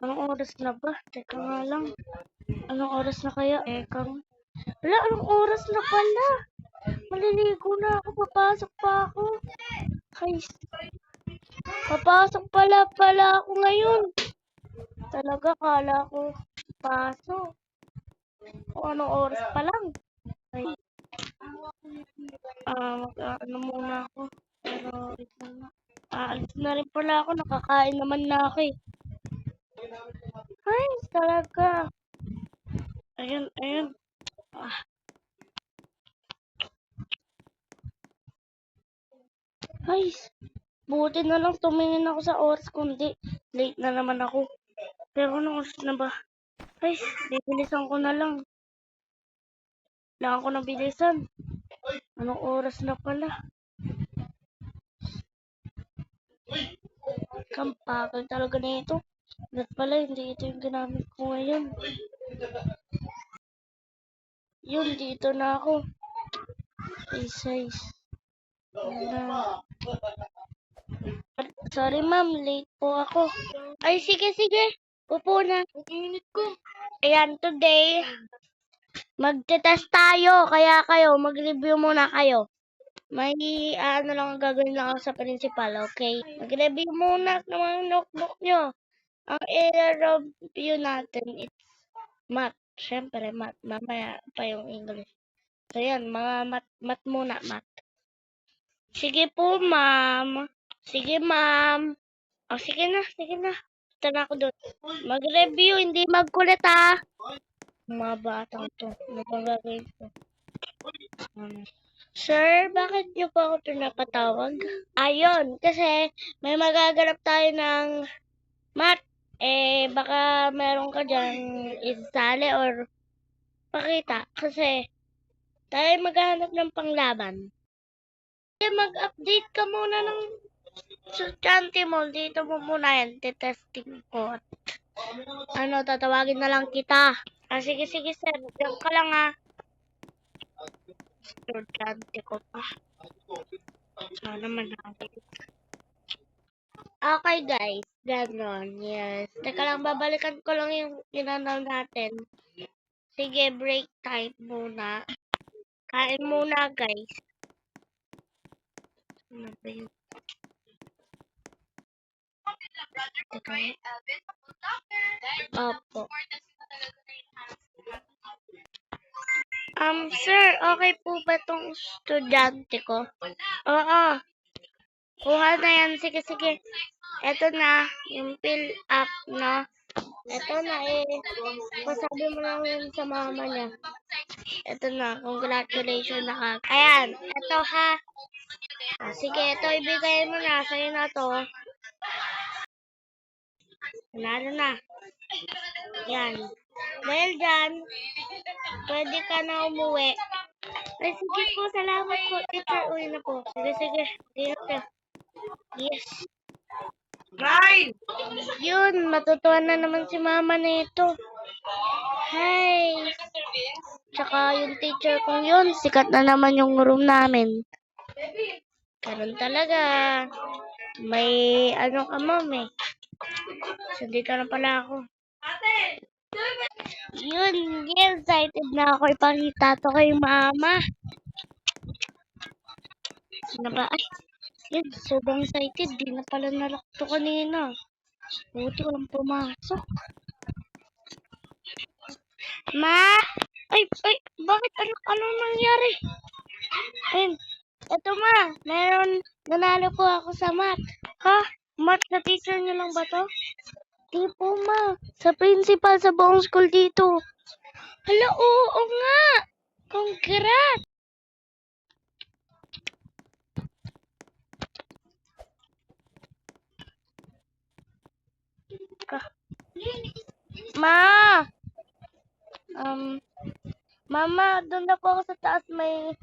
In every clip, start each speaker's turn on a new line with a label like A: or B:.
A: Anong oras na ba? Teka nga lang. Anong oras na kaya? Wala, anong oras na pala? Maliligo na ako. Papasok pa ako. Ay, papasok pala ako ngayon. Talaga, kala ko pasok. O anong oras pa lang? Ay, ano muna ako. Pero, ito na. Aalis na rin pala ako. Nakakain naman na ako eh. Ay, talaga. Ayun, ayun. Ah, ay, buti na lang tumingin ako sa oras kundi late na naman ako. Pero anong oras na ba? Ay, bibilisan ko na lang. Kailangan ko ng bilisan. Anong oras na pala? Kampagal talaga na ito. Ba't pala hindi ito yung ginamit ko ngayon? Yun, dito na ako. Size. Na. Sorry ma'am, late po ako. Ay, sige. Upo na. Ang init ko. Ayan, today, magte-test tayo. Kaya kayo, mag-review muna kayo. May ano lang ang gagawin lang ako sa principal, okay? Mag-review muna ng mga notebook nyo. Ang i-review natin is math. Siyempre, math. Mamaya pa yung English. So, yan. Mga math muna, math. Sige po, ma'am. Sige, ma'am. O, sige na. Basta na ako doon. Mag-review, hindi magkulit, ha. Mga batang to. Ano bang gagawin ko? Sir, bakit niyo po ako pinapatawag? Ayun, kasi may magaganap tayo ng math. Baka meron ka dyan isali or pakita. Kasi tayo maghahanap ng panglaban. Mag-update ka muna ng estudyante mo. Dito mo muna yan. Testing ko. Tatawagin na lang kita. Sige sir. Diyan ka lang ha. Estudyante ko pa. Sana manakit. Okay guys. Ganon. Yes. Teka lang, babalikan ko lang yung ginanaw natin. Sige, break time muna. Kain muna guys. Ano ba yun? Teka. Opo. Sir, okay po ba tong estudyante ko? Oo. Kuha na yan. Sige. Eto na, yung fill up na. Eto na pasabi mo lang yun sa mama niya. Eto na, congratulations na ka. Ayan, eto ha. Sige, ito ibigay mo na. Sa'yo na to. Panalo na. Yan. Dahil dyan, pwede ka na umuwi. Ay, sige po, salamat po. Teacher, uwi na po. Sige. Ingat ka. Yes. Bye! Yun, matutuwa na naman si mama nito. Hi! Tsaka yung teacher kong yun, sikat na naman yung room namin. Karon talaga. May ano ka ma'am eh. So, dito na pala ako. Yun, excited na ako ipakita to kay mama. Sino ba? Ay, yun, sobrang excited. Di na pala nalock to kanina. Buti walang pumasok. Ma! Ay, bakit? Ano nangyari? Ayun, eto ma, nanalo po ako sa math. Ha? Math na teacher niyo lang ba to? Di po ma, sa principal sa buong school dito. Hala, oo nga! Congrats! Ma! Mama, doon na po ako sa taas. May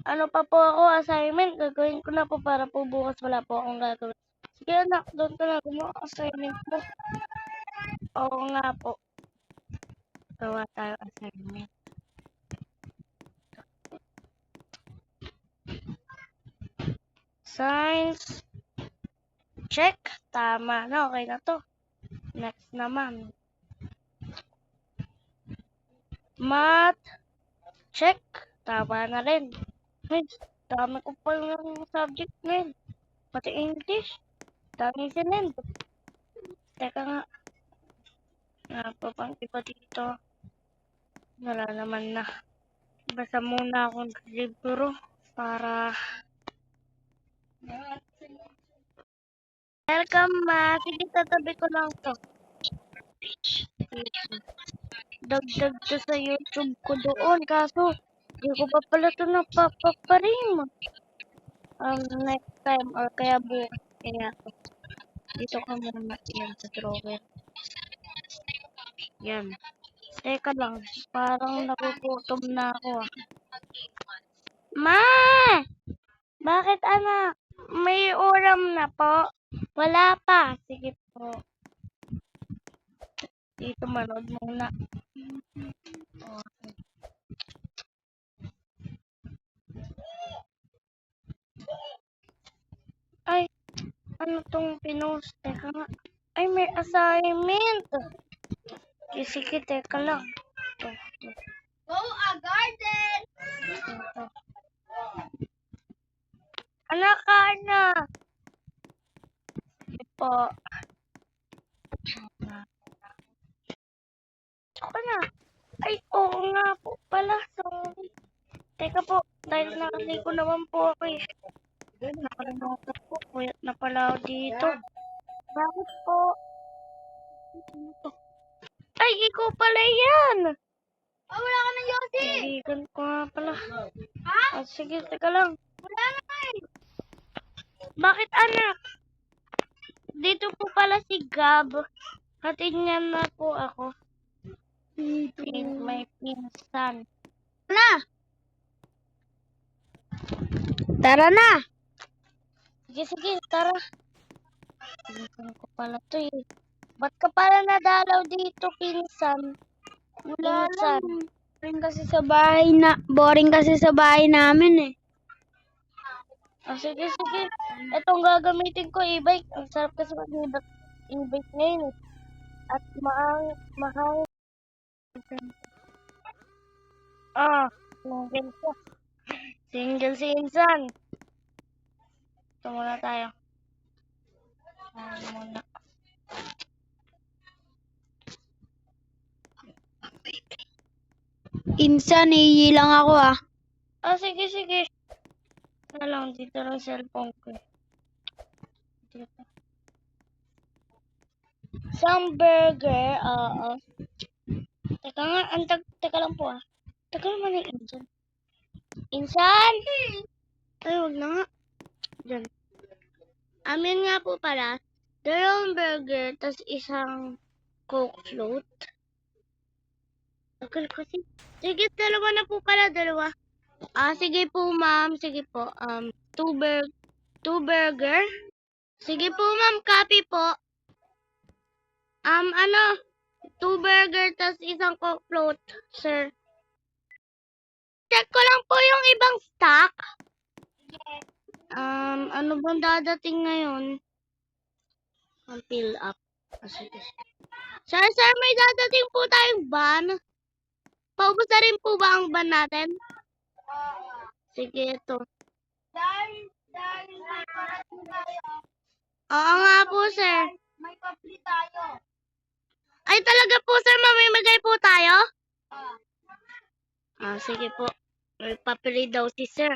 A: ano pa po ako, assignment. Gagawin ko na po para po bukas wala po akong gagawin. Sige anak, doon ka na gumawa assignment mo. Oo nga po. Gawa tayo assignment. Science. Check. Tama na, okay na to. Next naman. Math. Check. Tama na rin. Ay, dami ko pa yung subject ngayon. Pati English. Dami sinend. Teka nga. Ano pa bang iba dito? Wala naman na. Basta muna akong libro para... Welcome, ma. Sige, tatabi ko lang to. Dagdag to sa YouTube ko doon. Kaso, di ko pa pala ito napapaparim. Next time or kaya bukas. Kaya, dito ka muna yan sa drawer. Yan. Teka lang. Parang nagugutom na ako. Ma! Bakit anak? May ulam na po? Wala pa. Sige po. Dito manood muna. Okay. Ay, ano tong pinost? Teka nga. Ay, may assignment. Sige, teka lang. Ito.
B: Go a garden!
A: Ito. Anak ka na. Sige po. Ako na. Ay, oo nga po pala. Sorry. Teka po, dahil nakaligo naman po ako eh. Nakalimutan po. Puyat na pala ako dito. Bakit po? Ay, ikaw pala yan.
B: Oh, wala ka ng Yossi!
A: Kaibigan ko nga pala.
B: Ha?
A: Sige, teka lang.
B: Wala na eh!
A: Bakit anak? Dito po pala si Gab. Hatid niya na po ako. May pinsan.
B: Na! Tara na!
A: Sige, tara. Pinsan ko pala to eh. Ba't ka pala nadalaw dito, pinsan?
B: Wala
A: Pinsan.
B: lang. Boring kasi sa bahay boring kasi sa bahay namin eh.
A: Sige. Itong gagamitin ko, e-bike. Ang sarap kasi mag-e-bike ngayon eh. At mahal. Single siya. Single si Insan. Ito muna tayo. Muna.
B: Insan, lang ako ah.
A: Sige. Wala lang, dito lang cellphone ko eh. Dito. Some burger, oo. Teka nga, teka lang po ah. Teka naman yung Insan. Insan! Ay, wag na nga. Diyan. Amin nga po pala, dalawang burger, tas isang Coke float. Tagal kasi. Sige, dalawa na po pala, dalawa. Sige po, ma'am. Sige po. Two burger. Sige po, ma'am. Copy po. Two burger, tas isang Coke float, sir. Check ko lang po yung ibang stock. Ano bang dadating ngayon? Fill up. Sige. Sir, may dadating po tayong van. Paubos na rin po ba ang van natin? Sige, ito.
B: Dahil may parating tayo.
A: Oo nga po, sir.
B: May papli tayo.
A: Ay, talaga po, sir. Mamimigay po tayo? Sige po. May papili daw si sir.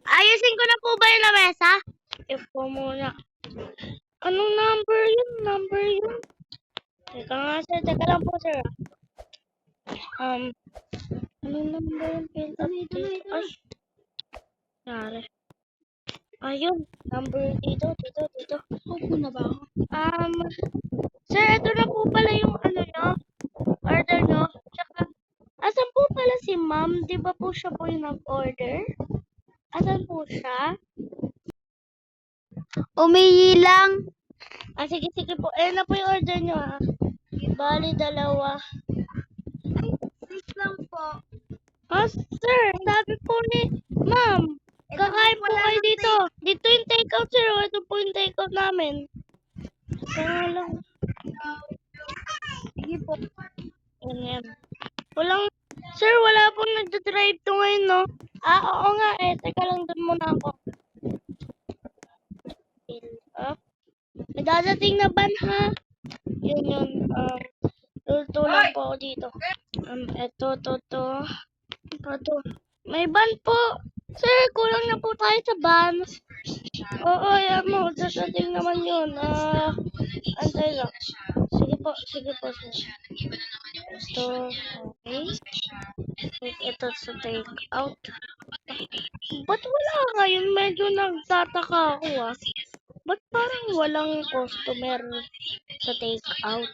A: Ayusin ko na po ba yung lamesa? If po muna. Anong number yun? Teka nga, sir. Teka lang po, sir. Anong number yung fill up dito? Ay. Nari. Ayun. Number dito.
B: Opo na ba ako?
A: Sir, ito na po pala yung order nyo. Tsaka, asan po pala si ma'am? Di ba po siya po yung nag-order? Asan po siya?
B: Umiilang.
A: Sige po. Na po yung order nyo ha. Bali, dalawa.
B: Please lang po.
A: Sir, sabi po ni ma'am. Kakain po kayo dito. Dito yung takeout, sir. Ito po yung takeout namin. Kaya lang. Sir, wala pong nagdadrive to ngayon, no? Oo nga eh. Teka lang, dun muna ako. Fill up. May dadating na ban, ha? Yun. Tulto lang po ako dito. Ito. Ito. May ban po. Sir, kulang na po tayo sa ban. Oo, yan mo. Dadating naman yun. Antay lang. Sige po, sir. Ito, okay. Ito sa take out. Ba't wala ngayon? Medyo nagtataka ako Ba't parang walang customer sa take out?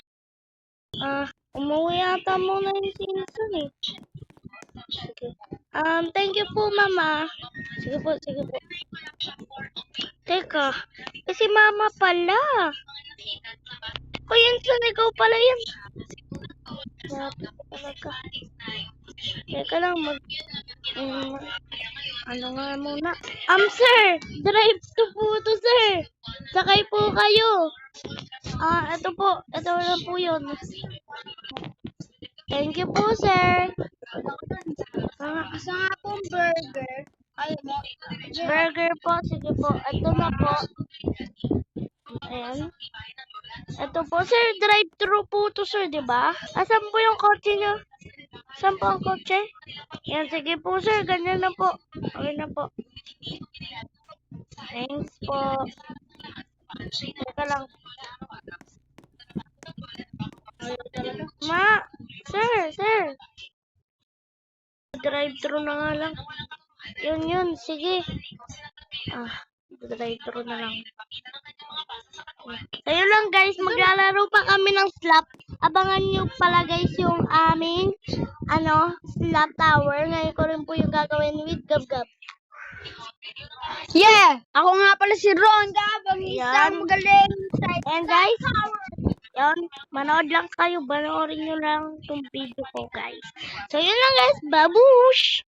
A: Umuwi yata muna yung season eh. Sige. Thank you po, mama. Sige po. Teka, si mama pala. Yun sa ikaw pala yan. Talaga. Teka lang, ano nga muna? Sir, drive to po to, sir. Sakay po kayo. Ito po. Ito na po yun. Thank you po, sir.
B: Asa nga pong burger?
A: Burger po. Sige po. Ito na po. Ayan. Ito po, sir. Drive-thru po to, sir, di ba? Asan po yung kotse niyo? Saan po ang kotse? Yan, sige po, sir. Ganyan na po. Okay na po. Thanks po. Teka lang. Sir. Drive-thru na nga lang. Yun. Sige. Drive-thru na lang. So yun lang guys, maglalaro pa kami ng slap. Abangan nyo pala guys yung aming slap tower. Ngayon ko rin po yung gagawin with Gab.
B: Yeah! Ako nga pala si Ron Gab, ang
A: Yan.
B: isang magaling
A: And guys, yun, manood lang kayo. Panoorin nyo lang itong video ko guys. So yun lang guys, babush!